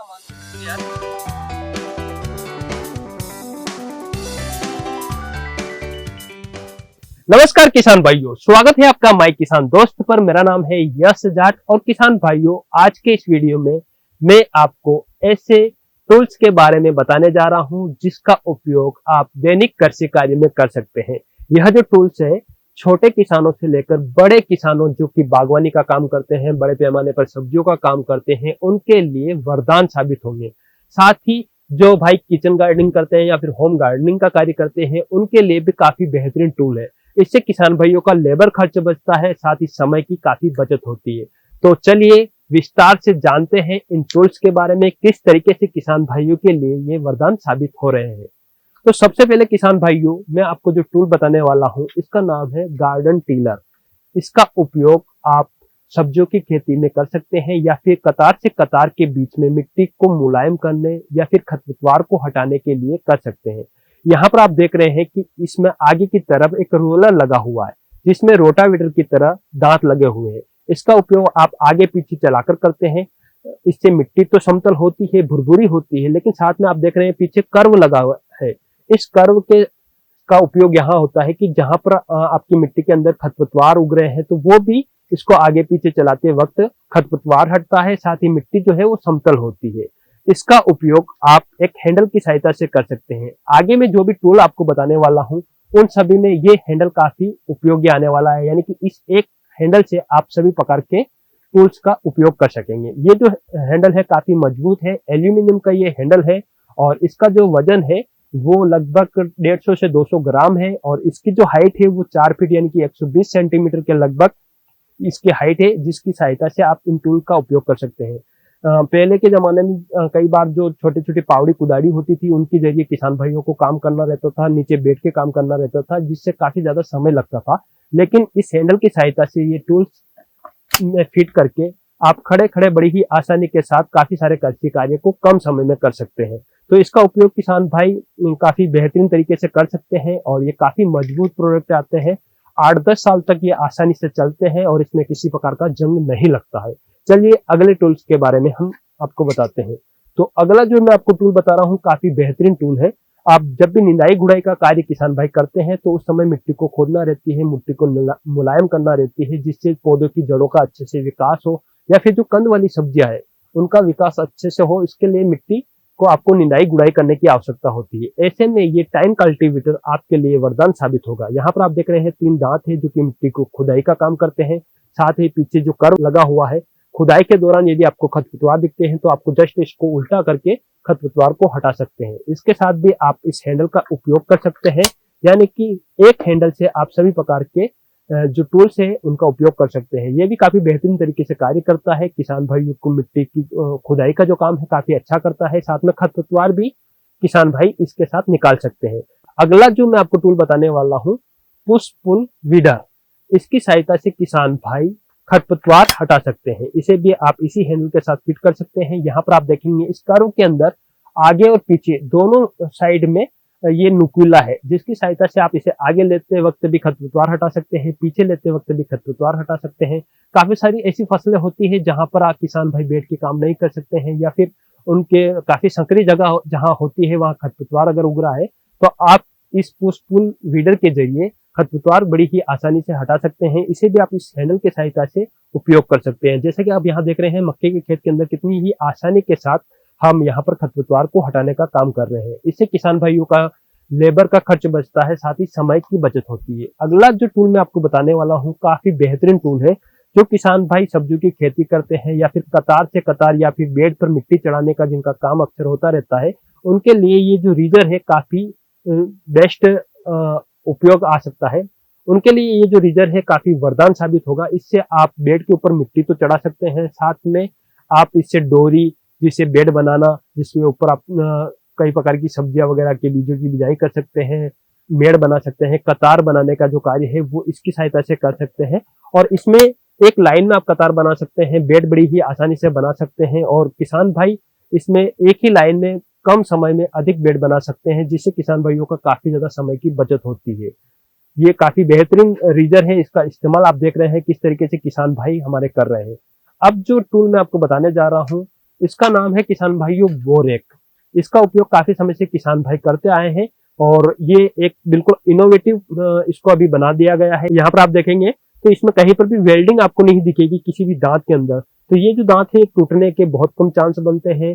कमाल यार। नमस्कार किसान भाइयों, स्वागत है आपका माई किसान दोस्त पर। मेरा नाम है यश जाट और किसान भाइयों, आज के इस वीडियो में मैं आपको ऐसे टूल्स के बारे में बताने जा रहा हूं जिसका उपयोग आप दैनिक कृषि कार्य में कर सकते हैं। यह जो टूल्स है छोटे किसानों से लेकर बड़े किसानों जो कि बागवानी का काम करते हैं, बड़े पैमाने पर सब्जियों का काम करते हैं, उनके लिए वरदान साबित होंगे। साथ ही जो भाई किचन गार्डनिंग करते हैं या फिर होम गार्डनिंग का कार्य करते हैं, उनके लिए भी काफी बेहतरीन टूल है। इससे किसान भाइयों का लेबर खर्च बचता है, साथ ही समय की काफी बचत होती है। तो चलिए विस्तार से जानते हैं इन टूल्स के बारे में, किस तरीके से किसान भाइयों के लिए ये वरदान साबित हो रहे हैं। तो सबसे पहले किसान भाइयों, मैं आपको जो टूल बताने वाला हूं इसका नाम है गार्डन टीलर। इसका उपयोग आप सब्जियों की खेती में कर सकते हैं या फिर कतार से कतार के बीच में मिट्टी को मुलायम करने या फिर खरपतवार को हटाने के लिए कर सकते हैं। यहाँ पर आप देख रहे हैं कि इसमें आगे की तरफ एक रोलर लगा हुआ है जिसमें रोटावेटर की तरह दांत लगे हुए हैं। इसका उपयोग आप आगे पीछे चलाकर करते हैं। इससे मिट्टी तो समतल होती है, भुरभुरी होती है, लेकिन साथ में आप देख रहे हैं पीछे कर्व लगा हुआ है। इस कर्व के का उपयोग यहाँ होता है कि जहां पर आपकी मिट्टी के अंदर खरपतवार उग रहे हैं तो वो भी इसको आगे पीछे चलाते वक्त खरपतवार हटता है, साथ ही मिट्टी जो है वो समतल होती है। इसका उपयोग आप एक हैंडल की सहायता से कर सकते हैं। आगे में जो भी टूल आपको बताने वाला हूं उन सभी में ये हैंडल काफी उपयोगी आने वाला है, यानी कि इस एक हैंडल से आप सभी प्रकार के टूल्स का उपयोग कर सकेंगे। ये जो हैंडल है काफी मजबूत है, एल्यूमिनियम का ये हैंडल है और इसका जो वजन है वो लगभग 150 से 200 ग्राम है और इसकी जो हाइट है वो 4 फीट यानी कि 120 सेंटीमीटर के लगभग इसकी हाइट है, जिसकी सहायता से आप इन टूल का उपयोग कर सकते हैं। पहले के जमाने में कई बार जो छोटी छोटी पावड़ी कुदाड़ी होती थी उनके जरिए किसान भाइयों को काम करना रहता था, नीचे बैठ के काम करना रहता था, जिससे काफी ज्यादा समय लगता था। लेकिन इस हैंडल की सहायता से ये टूल्स में फिट करके आप खड़े खड़े बड़ी ही आसानी के साथ काफी सारे कृषि कार्य को कम समय में कर सकते हैं। तो इसका उपयोग किसान भाई काफी बेहतरीन तरीके से कर सकते हैं और ये काफी मजबूत प्रोडक्ट आते हैं। 8-10 साल तक ये आसानी से चलते हैं और इसमें किसी प्रकार का जंग नहीं लगता है। चलिए अगले टूल्स के बारे में हम आपको बताते हैं। तो अगला जो मैं आपको टूल बता रहा हूँ काफी बेहतरीन टूल है। आप जब भी निंदाई गुड़ाई का कार्य किसान भाई करते हैं तो उस समय मिट्टी को खोदना रहती है, मिट्टी को मुलायम करना रहती है, जिससे पौधों की जड़ों का अच्छे से विकास हो या फिर जो कंद वाली सब्जियां है उनका विकास अच्छे से हो। इसके लिए मिट्टी को आपको निंदाई गुड़ाई करने की आवश्यकता होती है। ऐसे में ये टाइम कल्टीवेटर आपके लिए वरदान साबित होगा। यहाँ पर आप देख रहे हैं 3 दांत है जो कि मिट्टी को खुदाई का काम करते हैं। साथ ही पीछे जो कर्व लगा हुआ है, खुदाई के दौरान यदि आपको खरपतवार दिखते हैं तो आपको जस्ट इसको उल्टा करके खरपतवार को हटा सकते हैं। इसके साथ भी आप इस हैंडल का उपयोग कर सकते हैं, यानी कि एक हैंडल से आप सभी प्रकार के जो टूल्स है उनका उपयोग कर सकते हैं। ये भी काफी बेहतरीन तरीके से कार्य करता है। किसान भाइयों को मिट्टी की खुदाई का जो काम है काफी अच्छा करता है, साथ में खरपतवार भी किसान भाई इसके साथ निकाल सकते हैं। अगला जो मैं आपको टूल बताने वाला हूँ पुश पुल वीडर। इसकी सहायता से किसान भाई खरपतवार हटा सकते हैं। इसे भी आप इसी हैंडल के साथ फिट कर सकते हैं। यहाँ पर आप देखेंगे इस कर्व के अंदर आगे और पीछे दोनों साइड में ये नुकीला है, जिसकी सहायता से आप इसे आगे लेते वक्त भी खरपतवार हटा सकते हैं, पीछे लेते वक्त भी खरपतवार हटा सकते हैं। काफी सारी ऐसी फसलें होती है जहां पर आप किसान भाई बैठ के काम नहीं कर सकते हैं या फिर उनके काफी संकरी जगह जहां होती है वहां खरपतवार अगर उग रहा है तो आप इस पुश पुल वीडर के जरिए खरपतवार बड़ी ही आसानी से हटा सकते हैं। इसे भी आप इस हैंडल की सहायता से उपयोग कर सकते हैं। जैसे कि आप यहाँ देख रहे हैं मक्के के खेत के अंदर कितनी ही आसानी के साथ हम यहाँ पर खरपतवार को हटाने का काम कर रहे हैं। इससे किसान भाइयों का लेबर का खर्च बचता है, साथ ही समय की बचत होती है। अगला जो टूल मैं आपको बताने वाला हूँ काफी बेहतरीन टूल है। जो किसान भाई सब्जियों की खेती करते हैं या फिर कतार से कतार या फिर बेड पर मिट्टी चढ़ाने का जिनका काम अक्सर होता रहता है, उनके लिए ये जो रीजर है काफी बेस्ट उपयोग आ सकता है। उनके लिए ये जो रीजर है काफी वरदान साबित होगा। इससे आप बेड के ऊपर मिट्टी तो चढ़ा सकते हैं, साथ में आप इससे डोरी जिसे बेड बनाना जिसके ऊपर आप कई प्रकार की सब्जियां वगैरह के बीजों की बिजाई कर सकते हैं, मेड़ बना सकते हैं। कतार बनाने का जो कार्य है वो इसकी सहायता से कर सकते हैं और इसमें एक लाइन में आप कतार बना सकते हैं, बेड बड़ी ही आसानी से बना सकते हैं और किसान भाई इसमें एक ही लाइन में कम समय में अधिक बेड बना सकते हैं, जिससे किसान भाइयों का काफी ज्यादा समय की बचत होती है। ये काफी बेहतरीन रीजर है। इसका इस्तेमाल आप देख रहे हैं किस तरीके से किसान भाई हमारे कर रहे हैं। अब जो टूल मैं आपको बताने जा रहा हूँ इसका नाम है किसान भाइयों बोरेक। इसका उपयोग काफी समय से किसान भाई करते आए हैं और ये एक बिल्कुल इनोवेटिव इसको अभी बना दिया गया है। यहाँ पर आप देखेंगे तो इसमें कहीं पर भी वेल्डिंग आपको नहीं दिखेगी किसी भी दांत के अंदर। तो ये जो दांत है टूटने के बहुत कम चांस बनते हैं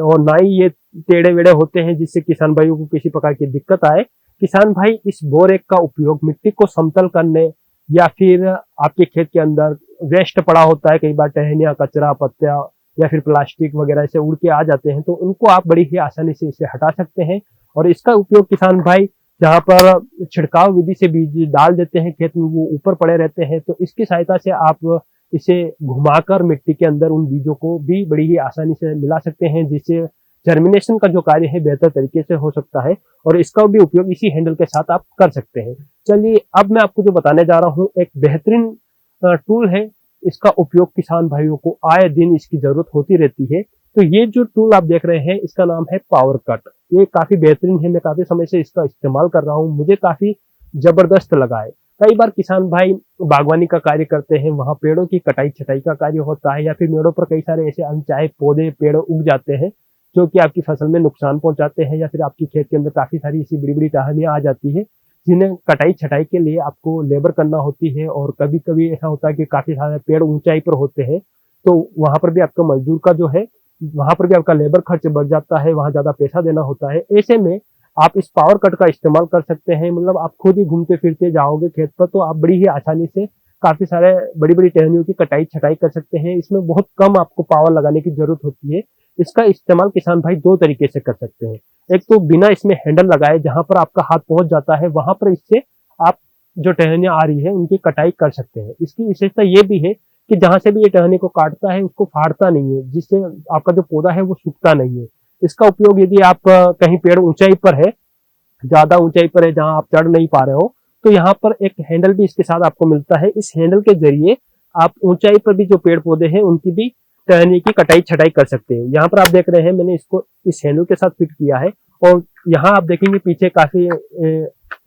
और ना ही ये टेढ़े वेढ़े होते हैं जिससे किसान भाइयों को किसी प्रकार की दिक्कत आए। किसान भाई इस बोरेक का उपयोग मिट्टी को समतल करने या फिर आपके खेत के अंदर वेस्ट पड़ा होता है, कई बार टहनिया, कचरा, पत्ता या फिर प्लास्टिक वगैरह से उड़ के आ जाते हैं, तो उनको आप बड़ी ही आसानी से इसे हटा सकते हैं। और इसका उपयोग किसान भाई जहाँ पर छिड़काव विधि से बीज डाल देते हैं खेत में, वो ऊपर पड़े रहते हैं, तो इसकी सहायता से आप इसे घुमाकर मिट्टी के अंदर उन बीजों को भी बड़ी ही आसानी से मिला सकते हैं, जिससे जर्मिनेशन का जो कार्य है बेहतर तरीके से हो सकता है। और इसका भी उपयोग इसी हैंडल के साथ आप कर सकते हैं। चलिए अब मैं आपको जो बताने जा रहा हूँ एक बेहतरीन टूल है। इसका उपयोग किसान भाइयों को आए दिन इसकी जरूरत होती रहती है। तो ये जो टूल आप देख रहे हैं इसका नाम है पावर कट। ये काफी बेहतरीन है, मैं काफी समय से इसका इस्तेमाल कर रहा हूँ, मुझे काफी जबरदस्त लगा है। कई बार किसान भाई बागवानी का कार्य करते हैं, वहां पेड़ों की कटाई छटाई का कार्य होता है या फिर पेड़ों पर कई सारे ऐसे अनचाहे पौधे पेड़ उग जाते हैं जो कि आपकी फसल में नुकसान पहुंचाते हैं, या फिर आपकी खेत के अंदर काफी सारी ऐसी बड़ी बड़ी टहनियां आ जाती है जिन्हें कटाई छटाई के लिए आपको लेबर करना होती है। और कभी कभी ऐसा होता है कि काफी सारे पेड़ ऊंचाई पर होते हैं, तो वहां पर भी आपका मजदूर का जो है वहां पर भी आपका लेबर खर्च बढ़ जाता है, वहां ज्यादा पैसा देना होता है। ऐसे में आप इस पावर कट का इस्तेमाल कर सकते हैं। मतलब आप खुद ही घूमते फिरते जाओगे खेत पर, तो आप बड़ी ही आसानी से काफी सारे बड़ी बड़ी टहनियों की कटाई छटाई कर सकते हैं। इसमें बहुत कम आपको पावर लगाने की जरूरत होती है। इसका इस्तेमाल किसान भाई दो तरीके से कर सकते हैं। एक तो बिना इसमें हैंडल लगाए, जहां पर आपका हाथ पहुंच जाता है वहां पर इससे आप जो टहनियां आ रही है उनकी कटाई कर सकते हैं। इसकी विशेषता ये भी है कि जहां से भी ये टहनी को काटता है उसको फाड़ता नहीं है, जिससे आपका जो पौधा है वो सूखता नहीं है। इसका उपयोग यदि आप कहीं पेड़ ऊंचाई पर है, ज्यादा ऊंचाई पर है जहां आप चढ़ नहीं पा रहे हो, तो यहाँ पर एक हैंडल भी इसके साथ आपको मिलता है। इस हैंडल के जरिए आप ऊंचाई पर भी जो पेड़ पौधे हैं उनकी भी टहनी की कटाई छटाई कर सकते हैं। यहाँ पर आप देख रहे हैं मैंने इसको इस हैंडल के साथ फिट किया है और यहाँ आप देखेंगे पीछे काफी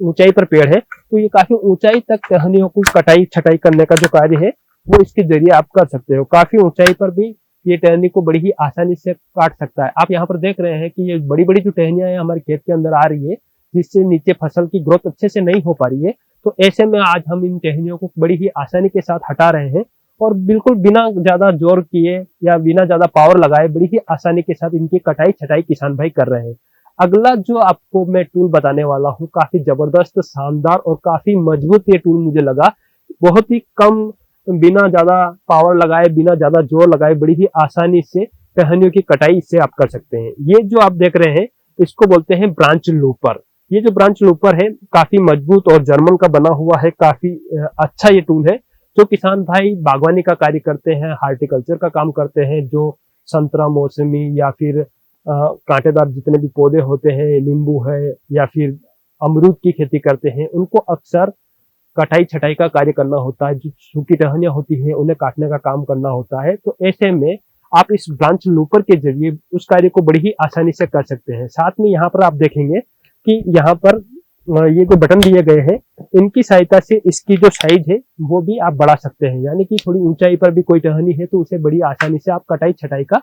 ऊंचाई पर पेड़ है, तो ये काफी ऊंचाई तक टहनियों को कटाई छटाई करने का जो कार्य है वो इसके जरिए आप कर सकते हो। काफी ऊंचाई पर भी ये टहनी को बड़ी ही आसानी से काट सकता है। आप यहाँ पर देख रहे हैं कि ये बड़ी बड़ी जो टहनियां हैं हमारे खेत के अंदर आ रही है, जिससे नीचे फसल की ग्रोथ अच्छे से नहीं हो पा रही है। तो ऐसे में आज हम इन टहनियों को बड़ी ही आसानी के साथ हटा रहे हैं और बिल्कुल बिना ज्यादा जोर किए या बिना ज्यादा पावर लगाए बड़ी ही आसानी के साथ इनकी कटाई छटाई किसान भाई कर रहे हैं। अगला जो आपको मैं टूल बताने वाला हूँ काफी जबरदस्त, शानदार और काफी मजबूत ये टूल मुझे लगा। बहुत ही कम, बिना ज्यादा पावर लगाए, बिना ज्यादा जोर लगाए बड़ी ही आसानी से टहनियों की कटाई इससे आप कर सकते हैं। ये जो आप देख रहे हैं इसको बोलते हैं ब्रांच लूपर। ये जो ब्रांच लूपर है काफी मजबूत और जर्मन का बना हुआ है, काफी अच्छा ये टूल है। जो किसान भाई बागवानी का कार्य करते हैं, हार्टिकल्चर का काम करते हैं, जो संतरा, मौसमी या फिर कांटेदार जितने भी पौधे होते हैं, नींबू है या फिर अमरूद की खेती करते हैं, उनको अक्सर कटाई छटाई का कार्य करना होता है। जो सूखी टहनियां होती है उन्हें काटने का काम करना होता है। तो ऐसे में आप इस ब्रांच लूपर के जरिए उस कार्य को बड़ी ही आसानी से कर सकते हैं। साथ में यहाँ पर आप देखेंगे कि यहाँ पर ये जो बटन दिए गए हैं इनकी सहायता से इसकी जो साइज है वो भी आप बढ़ा सकते हैं। यानी कि थोड़ी ऊंचाई पर भी कोई टहनी है तो उसे बड़ी आसानी से आप कटाई छटाई का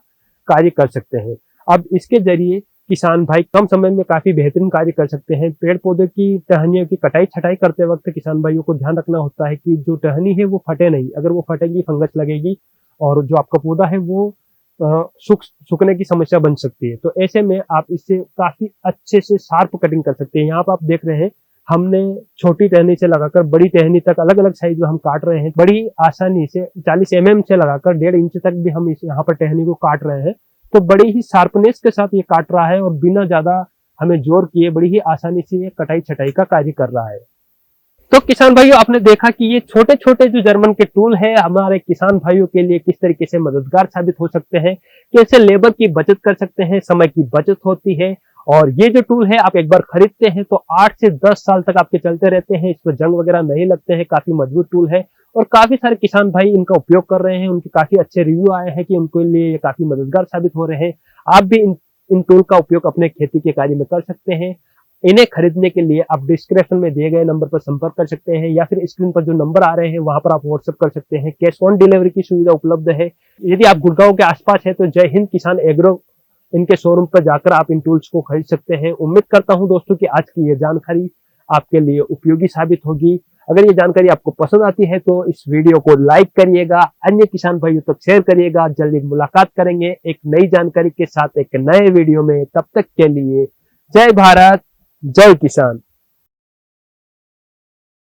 कार्य कर सकते हैं। अब इसके जरिए किसान भाई कम समय में काफी बेहतरीन कार्य कर सकते हैं। पेड़ पौधे की टहनियों की कटाई छटाई करते वक्त किसान भाइयों को ध्यान रखना होता है कि जो टहनी है वो फटे नहीं। अगर वो फटेगी फंगस लगेगी और जो आपका पौधा है वो सूखने की समस्या बन सकती है। तो ऐसे में आप इससे काफी अच्छे से शार्प कटिंग कर सकते हैं। यहाँ पर आप देख रहे हैं हमने छोटी टहनी से लगाकर बड़ी टहनी तक अलग अलग साइज में हम काट रहे हैं। बड़ी आसानी से 40 mm से लगाकर 1.5 इंच तक भी हम इस यहाँ पर टहनी को काट रहे हैं। तो बड़ी ही शार्पनेस के साथ ये काट रहा है और बिना ज्यादा हमें जोर किए बड़ी ही आसानी से ये कटाई छटाई का कार्य कर रहा है। तो किसान भाइयों आपने देखा कि ये छोटे छोटे जो जर्मन के टूल है हमारे किसान भाइयों के लिए किस तरीके से मददगार साबित हो सकते हैं, कैसे लेबर की बचत कर सकते हैं, समय की बचत होती है। और ये जो टूल है आप एक बार खरीदते हैं तो 8 से 10 साल तक आपके चलते रहते हैं, इस पर जंग वगैरह नहीं लगते हैं। काफी मजबूत टूल है और काफी सारे किसान भाई इनका उपयोग कर रहे हैं। उनके काफी अच्छे रिव्यू आए हैं कि उनके लिए ये काफी मददगार साबित हो रहे हैं। आप भी इन टूल का उपयोग अपने खेती के कार्य में कर सकते हैं। इन्हें खरीदने के लिए आप डिस्क्रिप्शन में दिए गए नंबर पर संपर्क कर सकते हैं या फिर स्क्रीन पर जो नंबर आ रहे हैं वहां पर आप व्हाट्सएप कर सकते हैं। कैश ऑन डिलीवरी की सुविधा उपलब्ध है। यदि आप गुड़गांव के आसपास है तो जय हिंद किसान एग्रो इनके शोरूम पर जाकर आप इन टूल्स को खरीद सकते हैं। उम्मीद करता हूं दोस्तों कि आज की ये जानकारी आपके लिए उपयोगी साबित होगी। अगर ये जानकारी आपको पसंद आती है तो इस वीडियो को लाइक करिएगा, अन्य किसान भाइयों तक शेयर करिएगा। जल्दी मुलाकात करेंगे एक नई जानकारी के साथ एक नए वीडियो में। तब तक के लिए जय भारत, जय किसान।